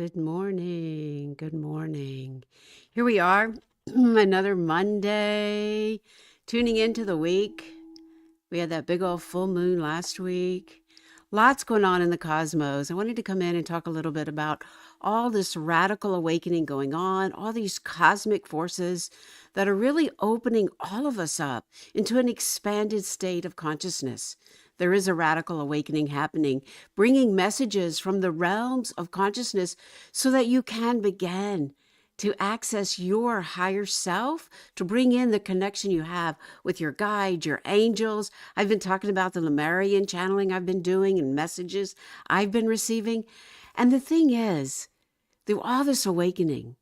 Good morning. Good morning. Here we are, another Monday, tuning into the week. We had that big old full moon last week. Lots going on in the cosmos. I wanted to come in and talk a little bit about all this radical awakening going on, all these cosmic forces that are really opening all of us up into an expanded state of consciousness. There is a radical awakening happening, bringing messages from the realms of consciousness so that you can begin to access your higher self, to bring in the connection you have with your guides, your angels. I've been talking about the Lemurian channeling I've been doing and messages I've been receiving. And the thing is, through all this awakening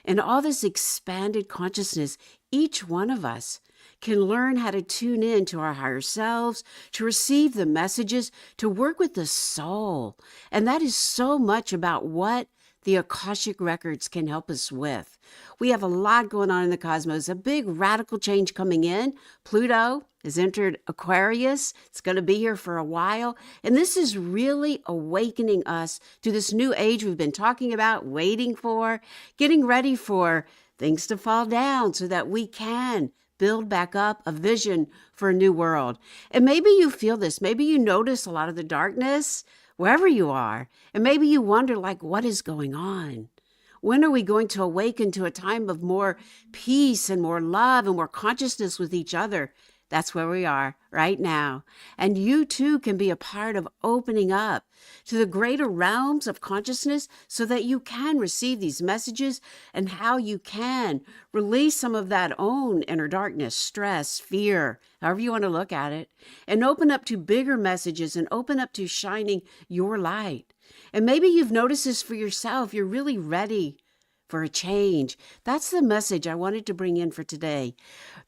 and all this expanded consciousness, each one of us can learn how to tune in to our higher selves, to receive the messages, to work with the soul. And that is so much about what the Akashic records can help us with. We have a lot going on in the cosmos, a big radical change coming in. Pluto has entered Aquarius. It's going to be here for a while. And this is really awakening us to this new age we've been talking about, waiting for, getting ready for things to fall down so that we can build back up a vision for a new world. And maybe you feel this. Maybe you notice a lot of the darkness wherever you are. And maybe you wonder, like, what is going on? When are we going to awaken to a time of more peace and more love and more consciousness with each other? That's where we are right now. And you too can be a part of opening up to the greater realms of consciousness so that you can receive these messages and how you can release some of that own inner darkness, stress, fear, however you want to look at it, and open up to bigger messages and open up to shining your light. And maybe you've noticed this for yourself. You're really ready for a change. That's the message I wanted to bring in for today.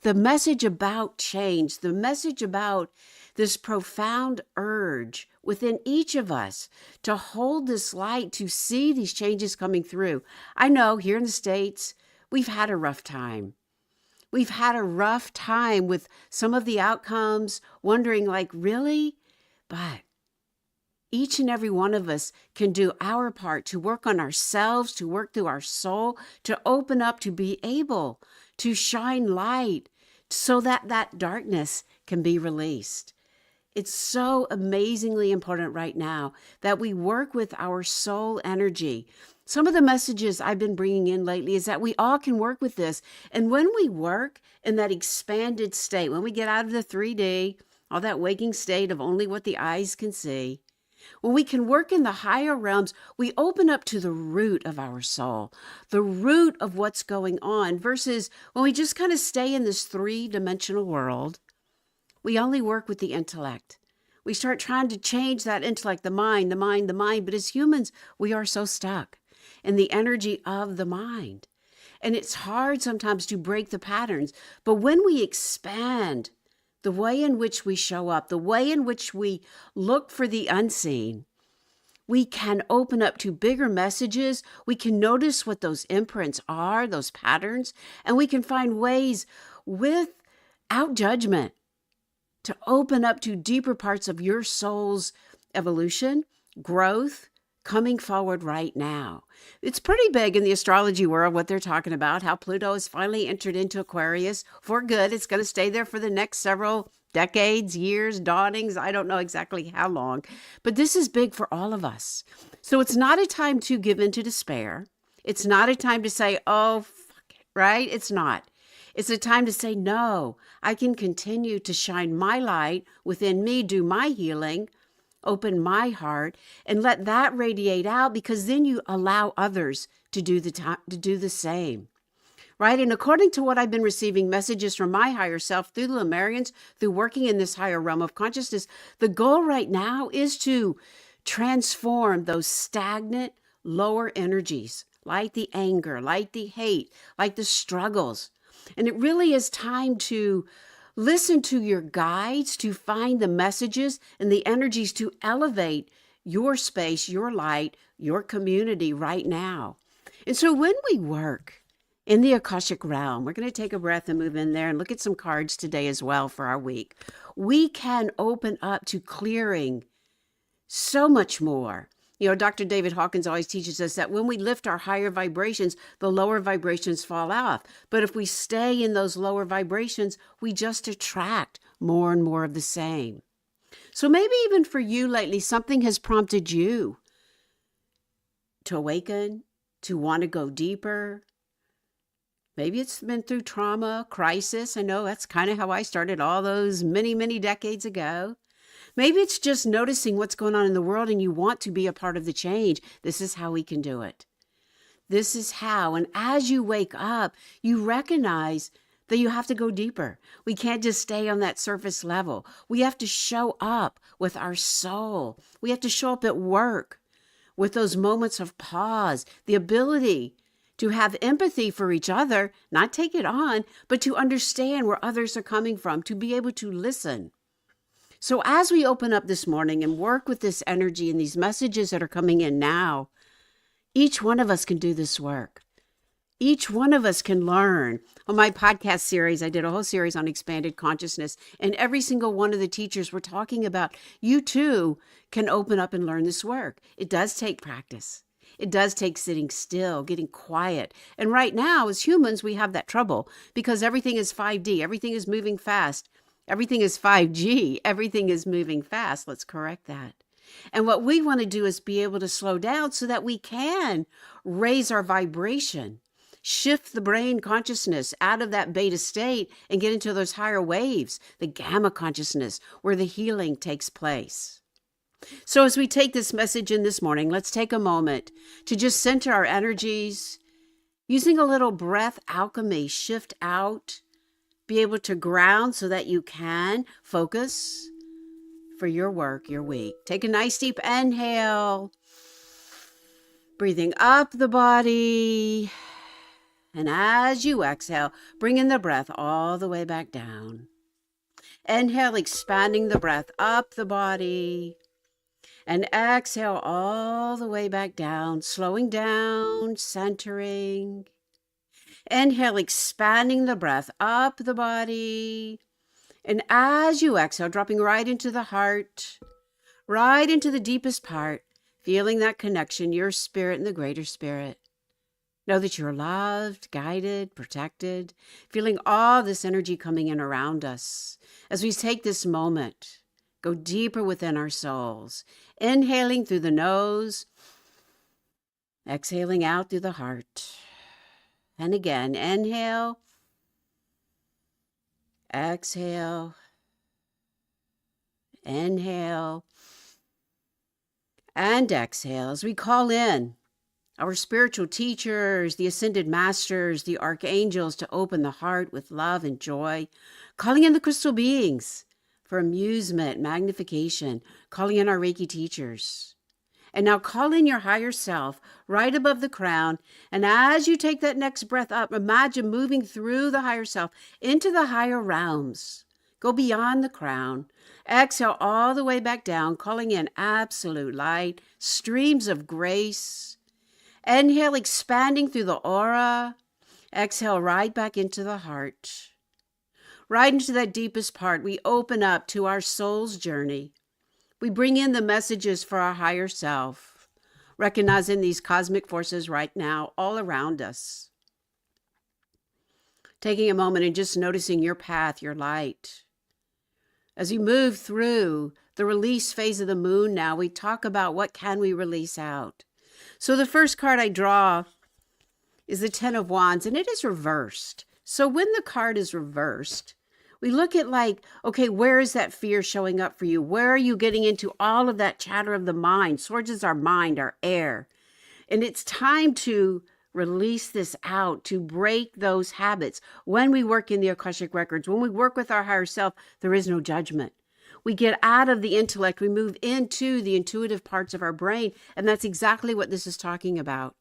The message about change, the message about this profound urge within each of us to hold this light, to see these changes coming through. I know here in the States, we've had a rough time. We've had a rough time with some of the outcomes, wondering like, really? But each and every one of us can do our part to work on ourselves, to work through our soul, to open up, to be able to shine light so that that darkness can be released. It's so amazingly important right now that we work with our soul energy. Some of the messages I've been bringing in lately is that we all can work with this. And when we work in that expanded state, when we get out of the 3D, all that waking state of only what the eyes can see, when we can work in the higher realms, we open up to the root of our soul, the root of what's going on, versus when we just kind of stay in this three-dimensional world, we only work with the intellect. We start trying to change that intellect, the mind, the mind, the mind. But as humans, we are so stuck in the energy of the mind. And it's hard sometimes to break the patterns. But when we expand the way in which we show up, the way in which we look for the unseen, we can open up to bigger messages. We can notice what those imprints are, those patterns, and we can find ways without judgment to open up to deeper parts of your soul's evolution, growth, coming forward right now. It's pretty big in the astrology world what they're talking about, how Pluto has finally entered into Aquarius for good. It's going to stay there for the next several decades, years, dawnings. I don't know exactly how long, but this is big for all of us. So it's not a time to give in to despair. It's not a time to say, oh, fuck it, right? It's not. It's a time to say, no, I can continue to shine my light within me, do my healing, open my heart, and let that radiate out, because then you allow others to do the same. Right? And according to what I've been receiving messages from my higher self through the Lemurians, through working in this higher realm of consciousness, the goal right now is to transform those stagnant lower energies, like the anger, like the hate, like the struggles. And it really is time to listen to your guides, to find the messages and the energies to elevate your space, your light, your community right now. And so when we work in the Akashic realm, we're going to take a breath and move in there and look at some cards today as well for our week. We can open up to clearing so much more. Dr. David Hawkins always teaches us that when we lift our higher vibrations, the lower vibrations fall off. But if we stay in those lower vibrations, we just attract more and more of the same. So maybe even for you lately, something has prompted you to awaken, to want to go deeper. Maybe it's been through trauma, crisis. I know that's kind of how I started all those many, many decades ago. Maybe it's just noticing what's going on in the world and you want to be a part of the change. This is how we can do it. This is how. And as you wake up, you recognize that you have to go deeper. We can't just stay on that surface level. We have to show up with our soul. We have to show up at work with those moments of pause, the ability to have empathy for each other, not take it on, but to understand where others are coming from, to be able to listen. So as we open up this morning and work with this energy and these messages that are coming in now, each one of us can do this work. Each one of us can learn. On my podcast series, I did a whole series on expanded consciousness, and every single one of the teachers were talking about you too can open up and learn this work. It does take practice. It does take sitting still, getting quiet. And right now, as humans, we have that trouble because everything is 5D. Everything is moving fast. Everything is 5G. Everything is moving fast. Let's correct that. And what we want to do is be able to slow down so that we can raise our vibration, shift the brain consciousness out of that beta state and get into those higher waves, the gamma consciousness, where the healing takes place. So as we take this message in this morning, let's take a moment to just center our energies, using a little breath alchemy, shift out, be able to ground so that you can focus for your work, your week. Take a nice deep inhale, breathing up the body. And as you exhale, bring in the breath all the way back down. Inhale, expanding the breath up the body. And exhale all the way back down, slowing down, centering. Inhale, expanding the breath up the body. And as you exhale, dropping right into the heart, right into the deepest part, feeling that connection, your spirit and the greater spirit. Know that you're loved, guided, protected, feeling all this energy coming in around us. As we take this moment, go deeper within our souls, inhaling through the nose, exhaling out through the heart. And again, inhale, exhale, inhale, and exhale as we call in our spiritual teachers, the ascended masters, the archangels to open the heart with love and joy, calling in the crystal beings for amusement, magnification, calling in our Reiki teachers. And now call in your higher self right above the crown. And as you take that next breath up, imagine moving through the higher self into the higher realms. Go beyond the crown. Exhale all the way back down, calling in absolute light, streams of grace. Inhale, expanding through the aura. Exhale right back into the heart. Right into that deepest part, we open up to our soul's journey. We bring in the messages for our higher self, recognizing these cosmic forces right now all around us. Taking a moment and just noticing your path, your light. As we move through the release phase of the moon now, we talk about what can we release out. So the first card I draw is the Ten of Wands, and it is reversed. So when the card is reversed, we look at okay, where is that fear showing up for you? Where are you getting into all of that chatter of the mind? Swords is our mind, our air. And it's time to release this out, to break those habits. When we work in the Akashic records, when we work with our higher self, there is no judgment. We get out of the intellect, we move into the intuitive parts of our brain, and that's exactly what this is talking about.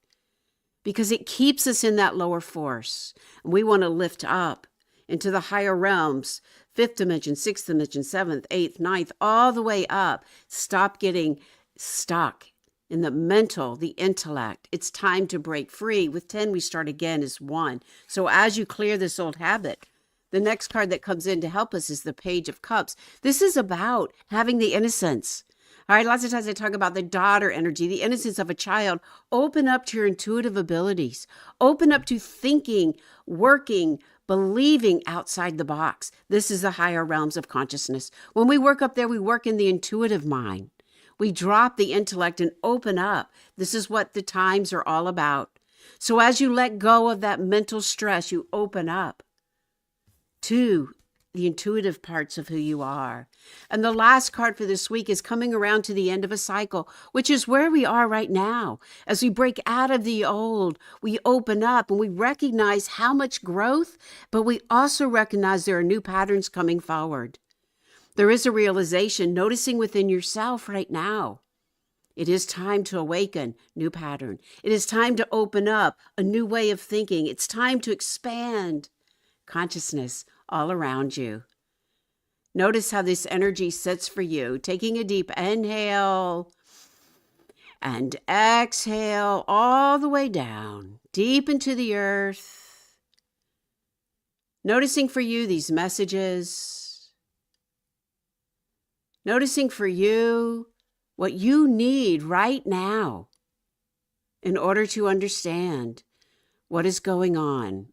Because it keeps us in that lower force. And we want to lift up into the higher realms, 5th dimension, 6th dimension, 7th, 8th, 9th, all the way up. Stop getting stuck in the mental, the intellect. It's time to break free. With 10, we start again as 1. So as you clear this old habit, the next card that comes in to help us is the Page of Cups. This is about having the innocence, All right, lots of times I talk about the daughter energy, the innocence of a child. Open up to your intuitive abilities. Open up to thinking, working, believing outside the box. This is the higher realms of consciousness. When we work up there, we work in the intuitive mind. We drop the intellect and open up. This is what the times are all about. So as you let go of that mental stress, you open up to the intuitive parts of who you are. And the last card for this week is coming around to the end of a cycle, which is where we are right now. As we break out of the old, we open up and we recognize how much growth, but we also recognize there are new patterns coming forward. There is a realization, noticing within yourself right now. It is time to awaken, new pattern. It is time to open up, a new way of thinking. It's time to expand consciousness all around you. Notice how this energy sits for you. Taking a deep inhale and exhale all the way down, deep into the earth. Noticing for you these messages. Noticing for you what you need right now in order to understand what is going on.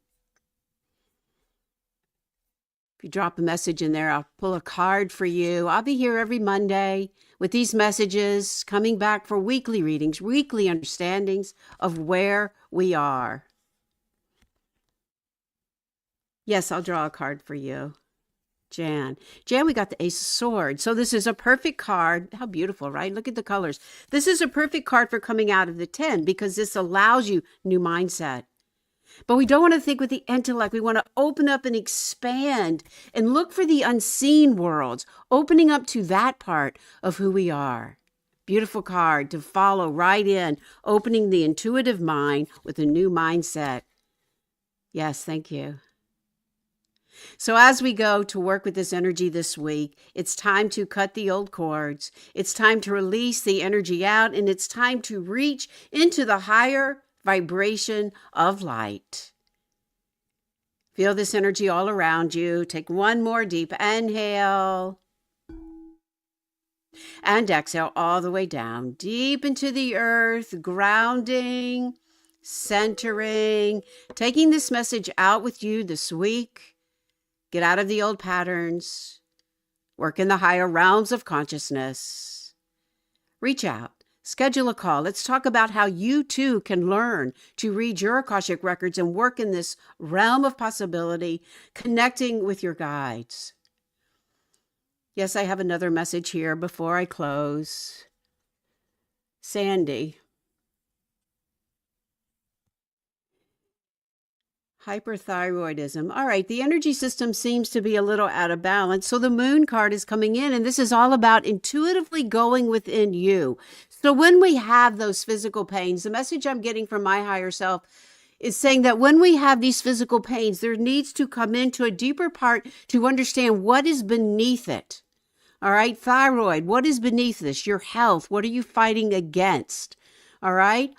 If you drop a message in there, I'll pull a card for you. I'll be here every Monday with these messages, coming back for weekly readings, weekly understandings of where we are. Yes, I'll draw a card for you. Jan, we got the Ace of Swords. So this is a perfect card. How beautiful, right? Look at the colors. This is a perfect card for coming out of the 10 because this allows you new mindset. But we don't want to think with the intellect. We want to open up and expand and look for the unseen worlds, opening up to that part of who we are. Beautiful card to follow right in, opening the intuitive mind with a new mindset. Yes, thank you. So as we go to work with this energy this week, it's time to cut the old cords. It's time to release the energy out, and it's time to reach into the higher vibration of light. Feel this energy all around you. Take one more deep inhale and exhale all the way down, deep into the earth, grounding, centering, taking this message out with you this week. Get out of the old patterns. Work in the higher realms of consciousness. Reach out. Schedule a call. Let's talk about how you too can learn to read your Akashic records and work in this realm of possibility, connecting with your guides. Yes, I have another message here before I close. Sandy. Hyperthyroidism. All right, the energy system seems to be a little out of balance. So the moon card is coming in, and this is all about intuitively going within you. So when we have those physical pains, the message I'm getting from my higher self is saying that when we have these physical pains, there needs to come into a deeper part to understand what is beneath it. All right, thyroid, what is beneath this? Your health, what are you fighting against? All right?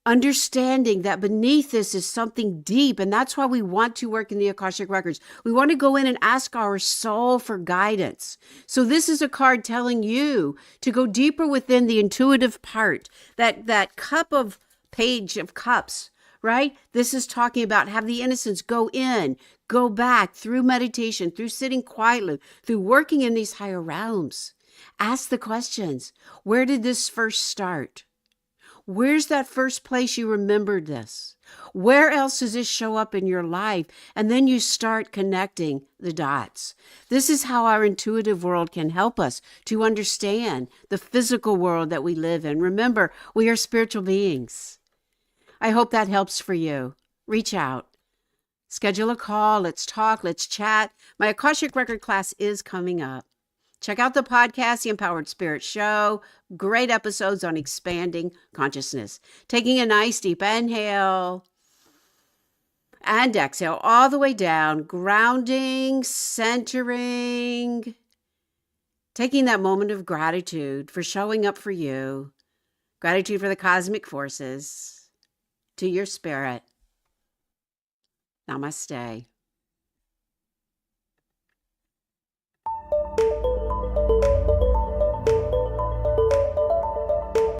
Understanding that beneath this is something deep, and that's why we want to work in the Akashic Records. We want to go in and ask our soul for guidance. So this is a card telling you to go deeper within the intuitive part, that cup of page of cups, right? This is talking about have the innocence go in, go back through meditation, through sitting quietly, through working in these higher realms. Ask the questions. Where did this first start? Where's that first place you remembered this? Where else does this show up in your life? And then you start connecting the dots. This is how our intuitive world can help us to understand the physical world that we live in. Remember, we are spiritual beings. I hope that helps for you. Reach out. Schedule a call. Let's talk. Let's chat. My Akashic Record class is coming up. Check out the podcast, The Empowered Spirit Show. Great episodes on expanding consciousness. Taking a nice deep inhale and exhale all the way down. Grounding, centering. Taking that moment of gratitude for showing up for you. Gratitude for the cosmic forces. To your spirit. Namaste.